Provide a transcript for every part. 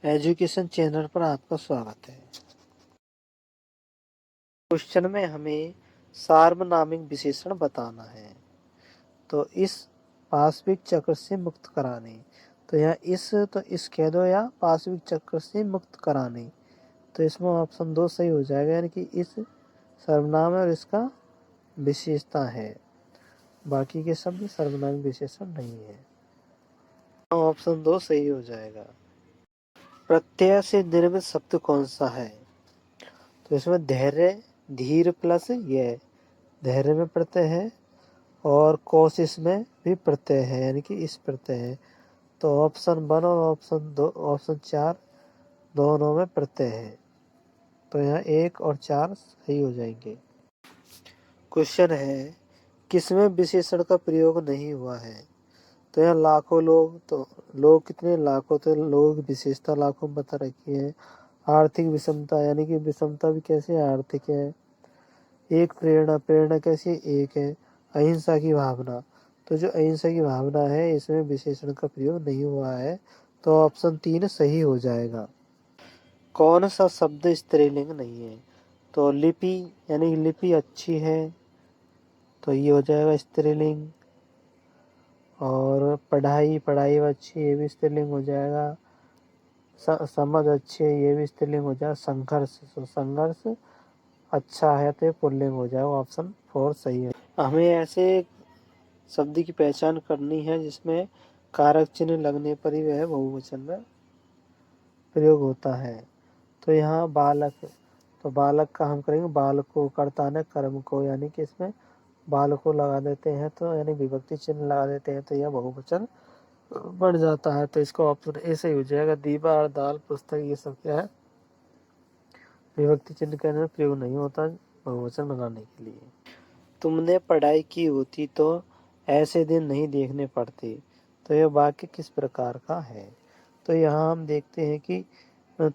Education channel पर आपका स्वागत है। क्वेश्चन में हमें सार्वनामिक विशेषण बताना है। तो इस पाशविक चक्र से मुक्त कराने, तो यहाँ इस कह दो या पाशविक चक्र से मुक्त कराने, तो इसमें ऑप्शन 2 सही हो जाएगा, यानी कि इस सर्वनाम है और इसका विशेषता है, बाकी के शब्द सर्वनामिक विशेषण नहीं है। ऑप्शन 2 सही हो जाएगा। प्रत्यय से निर्मित शब्द कौन सा है? तो इसमें धैर्य, धीर प्लस यह, धैर्य में प्रत्यय है और कोशिश में भी प्रत्यय है, यानी कि इस प्रत्यय है। तो ऑप्शन 1 और ऑप्शन 4 दोनों में प्रत्यय है, तो यहाँ 1 और 4 सही हो जाएंगे। क्वेश्चन है, किसमें विशेषण का प्रयोग नहीं हुआ है? तो यहाँ लाखों लोग, तो लोग कितने? लाखों, तो लोगों की विशेषता लाखों में बता रखी है। आर्थिक विषमता, यानी कि विषमता भी कैसे है? आर्थिक है। एक प्रेरणा, प्रेरणा कैसी? एक है। अहिंसा की भावना, तो जो अहिंसा की भावना है इसमें विशेषण का प्रयोग नहीं हुआ है, तो ऑप्शन 3 सही हो जाएगा। कौन सा शब्द स्त्रीलिंग नहीं है? तो लिपि, यानी लिपि अच्छी है, तो ये हो जाएगा स्त्रीलिंग। और पढ़ाई, पढ़ाई अच्छी, ये भी स्त्रीलिंग हो जाएगा। समझ अच्छी है, ये भी स्त्रीलिंग हो जाएगा। संघर्ष, संघर्ष अच्छा है, तो ये पुल्लिंग हो जाएगा। ऑप्शन 4 सही है। हमें ऐसे शब्द की पहचान करनी है जिसमें कारक चिन्ह लगने पर ही वह बहुवचन में प्रयोग होता है। तो यहाँ बालक, तो बालक का हम करेंगे बालको, कर्ता ने कर्म को, यानी कि इसमें बालको लगा देते हैं, तो यानी विभक्ति चिन्ह लगा देते हैं, तो यह बहुवचन बढ़ जाता है। तो इसका ऑप्शन ए सही हो जाएगा। दीवार, दाल, पुस्तक, ये सब क्या है? विभक्ति चिन्ह का प्रयोग नहीं होता बहुवचन बनाने के लिए। तुमने पढ़ाई की होती तो ऐसे दिन नहीं देखने पड़ते, तो यह वाक्य किस प्रकार का है? तो यहाँ हम देखते हैं कि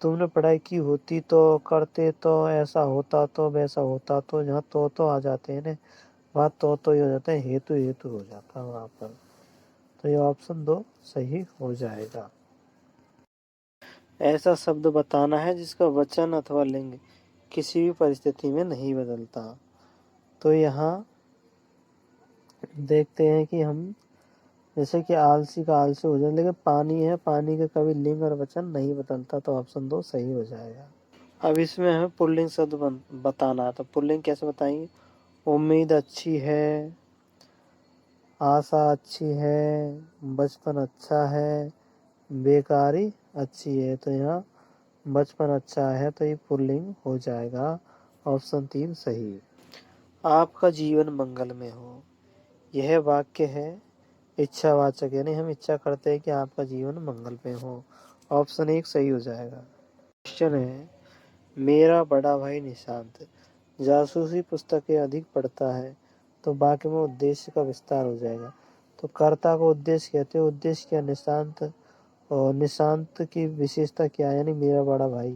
तुमने पढ़ाई की होती तो, करते तो, ऐसा होता तो, वैसा होता तो, यहाँ तो आ जाते हैं ना, बात तो ही हो जाता है, हेतु हेतु हो जाता है वहाँ पर, तो ये ऑप्शन 2 सही हो जाएगा। ऐसा शब्द बताना है जिसका वचन अथवा लिंग किसी भी परिस्थिति में नहीं बदलता। तो यहाँ देखते हैं कि हम जैसे कि आलसी का आलसी हो जाए, लेकिन पानी है, पानी का कभी लिंग और वचन नहीं बदलता, तो ऑप्शन 2 सही हो जाएगा। अब इसमें हमें पुल्लिंग शब्द बताना है, तो पुल्लिंग कैसे बताएंगे? उम्मीद अच्छी है, आशा अच्छी है, बचपन अच्छा है, बेकारी अच्छी है, तो यहाँ बचपन अच्छा है, तो ये पुल्लिंग हो जाएगा। ऑप्शन 3 सही। आपका जीवन मंगल में हो, यह वाक्य है इच्छावाचक, यानी हम इच्छा करते हैं कि आपका जीवन मंगल में हो। ऑप्शन 1 सही हो जाएगा। क्वेश्चन है, मेरा बड़ा भाई निशांत जासूसी पुस्तकें अधिक पढ़ता है, तो वाक्य में उद्देश्य का विस्तार हो जाएगा। तो कर्ता को उद्देश्य कहते हैं, उद्देश्य क्या? निशांत, और निशांत की विशेषता क्या है? यानी मेरा बड़ा भाई,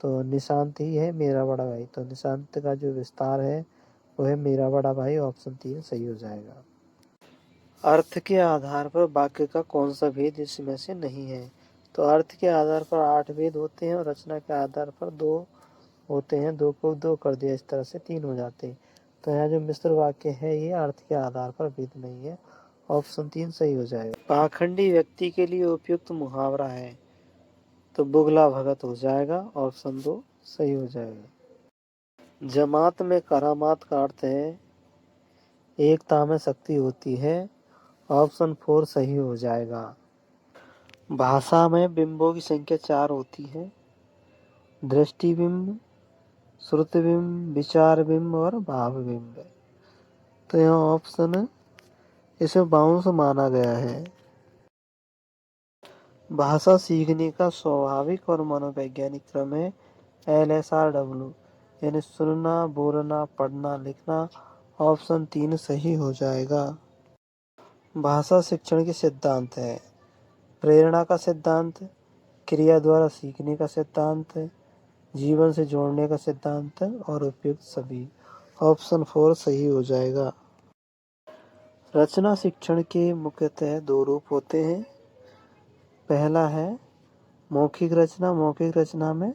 तो निशांत ही है मेरा बड़ा भाई, तो निशांत का जो विस्तार है वो है मेरा बड़ा भाई। ऑप्शन 3 सही हो जाएगा। अर्थ के आधार पर वाक्य का कौन सा भेद इसमें से नहीं है? तो अर्थ के आधार पर 8 भेद होते हैं और रचना के आधार पर 2 होते हैं, 2 को 2 कर दिया, इस तरह से 3 हो जाते हैं। तो यहाँ जो मिश्र वाक्य है ये अर्थ के आधार पर भेद नहीं है। ऑप्शन 3 सही हो जाएगा। पाखंडी व्यक्ति के लिए उपयुक्त मुहावरा है, तो बुगला भगत हो जाएगा। ऑप्शन 2 सही हो जाएगा। जमात में करामात का अर्थ है एकता में शक्ति होती है। ऑप्शन 4 सही हो जाएगा। भाषा में बिंबों की संख्या 4 होती है, दृष्टिबिंब, श्रुतिबिंब, विचार बिंब और भाव बिंब। तो यहाँ ऑप्शन इसे बाउंस माना गया है। भाषा सीखने का स्वाभाविक और मनोवैज्ञानिक क्रम है LSRW, यानी सुनना, बोलना, पढ़ना, लिखना। ऑप्शन 3 सही हो जाएगा। भाषा शिक्षण के सिद्धांत है प्रेरणा का सिद्धांत, क्रिया द्वारा सीखने का सिद्धांत, जीवन से जोड़ने का सिद्धांत और उपयुक्त सभी। ऑप्शन 4 सही हो जाएगा। रचना शिक्षण के मुख्यतः 2 रूप होते हैं। पहला है मौखिक रचना में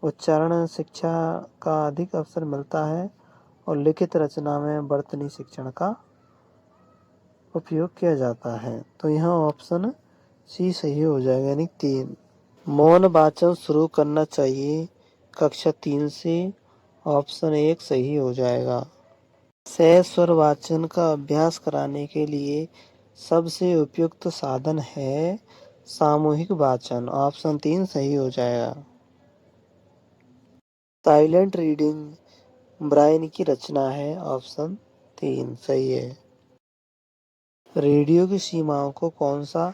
उच्चारण शिक्षा का अधिक अवसर मिलता है और लिखित रचना में वर्तनी शिक्षण का उपयोग किया जाता है। तो यहाँ ऑप्शन सी सही हो जाएगा, यानी 3। मौन वाचन शुरू करना चाहिए कक्षा 3 से, ऑप्शन 1 सही हो जाएगा। स्वर वाचन का अभ्यास कराने के लिए सबसे उपयुक्त साधन है सामूहिक वाचन, ऑप्शन 3 सही हो जाएगा। साइलेंट रीडिंग ब्रायन की रचना है, ऑप्शन 3 सही है। रेडियो की सीमाओं को कौन सा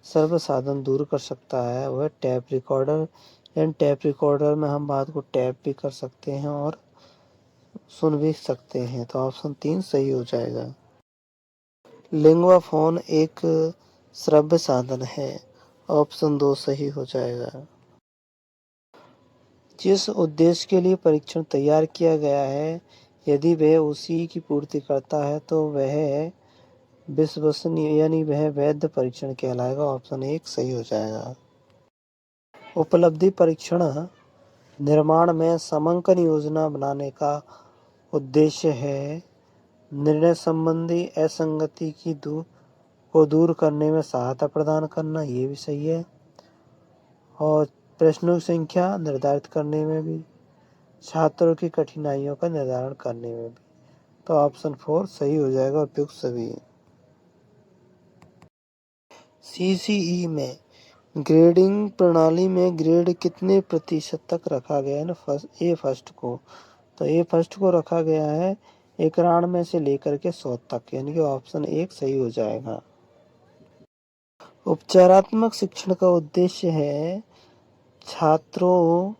सर्व साधन दूर कर सकता है? वह tap recorder. And tap recorder में हम बात को टैप भी कर सकते हैं और सुन भी सकते हैं, तो ऑप्शन 3 सही हो जाएगा। लिंगुआ फोन एक श्रव्य साधन है, ऑप्शन 2 सही हो जाएगा। जिस उद्देश्य के लिए परीक्षण तैयार किया गया है यदि वह उसी की पूर्ति करता है तो वह विश्वसनीय यानी वह वैध परीक्षण कहलाएगा, ऑप्शन 1 सही हो जाएगा। उपलब्धि परीक्षण निर्माण में समंकन योजना बनाने का उद्देश्य है निर्णय संबंधी असंगति को दूर करने में सहायता प्रदान करना, ये भी सही है। और प्रश्नों की संख्या निर्धारित करने में भी, छात्रों की कठिनाइयों का निर्धारण करने में भी, तो ऑप्शन 4 सही हो जाएगा उपयुक्त सभी। सीसीई में ग्रेडिंग प्रणाली में ग्रेड कितने प्रतिशत तक रखा गया है ना? फर्स्ट को, तो ए फर्स्ट को रखा गया है 91 से लेकर के 100 तक, यानी कि ऑप्शन 1 सही हो जाएगा। उपचारात्मक शिक्षण का उद्देश्य है छात्रों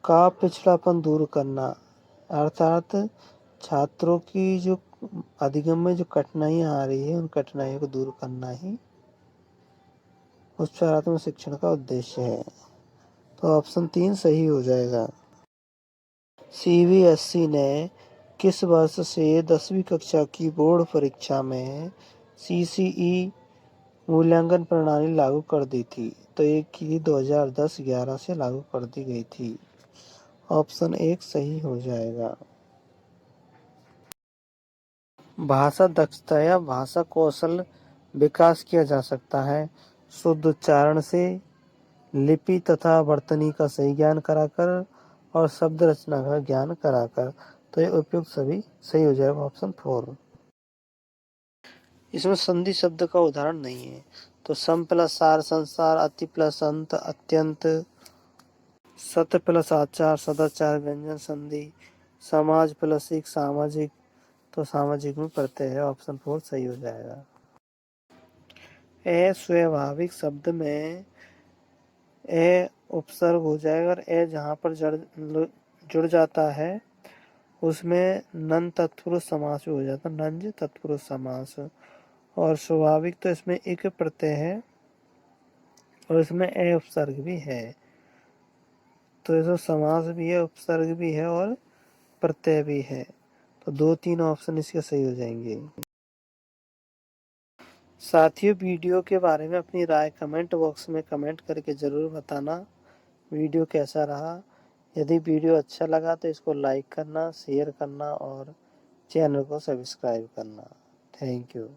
का पिछड़ापन दूर करना, अर्थात छात्रों की जो अधिगम में जो कठिनाइयां आ रही है उन कठिनाइयों को दूर करना ही उपचारात्मक शिक्षण का उद्देश्य है, तो ऑप्शन 3 सही हो जाएगा। सीबीएसई ने किस वर्ष से 10वीं कक्षा की बोर्ड परीक्षा में सीसीई मूल्यांकन प्रणाली लागू कर दी थी? तो ये की 2010-11 से लागू कर दी गई थी, ऑप्शन 1 सही हो जाएगा। भाषा दक्षता या भाषा कौशल विकास किया जा सकता है शुद्ध उच्चारण से, लिपि तथा वर्तनी का सही ज्ञान कराकर और शब्द रचना का ज्ञान कराकर, तो ये उपयुक्त सभी सही हो जाएगा, ऑप्शन 4। इसमें संधि शब्द का उदाहरण नहीं है, तो सम प्लस सार संसार, अति प्लस अंत अत्यंत, सत्य प्लस आचार सदाचार व्यंजन संधि, समाज प्लस एक सामाजिक, तो सामाजिक में प्रत्यय है, ऑप्शन 4 सही हो जाएगा। अस्वाभाविक शब्द में ए उपसर्ग हो जाएगा और ए जहाँ पर जुड़ जाता है उसमें नन तत्पुरुष समास हो जाता है, नंज तत्पुरुष समास। और स्वाभाविक तो इसमें एक प्रत्यय है और इसमें ए उपसर्ग भी है, तो इसमें समास भी है, उपसर्ग भी है और प्रत्यय भी है, तो 2-3 ऑप्शन इसके सही हो जाएंगे। साथियों, वीडियो के बारे में अपनी राय कमेंट बॉक्स में कमेंट करके ज़रूर बताना वीडियो कैसा रहा। यदि वीडियो अच्छा लगा तो इसको लाइक करना, शेयर करना और चैनल को सब्सक्राइब करना। Thank you.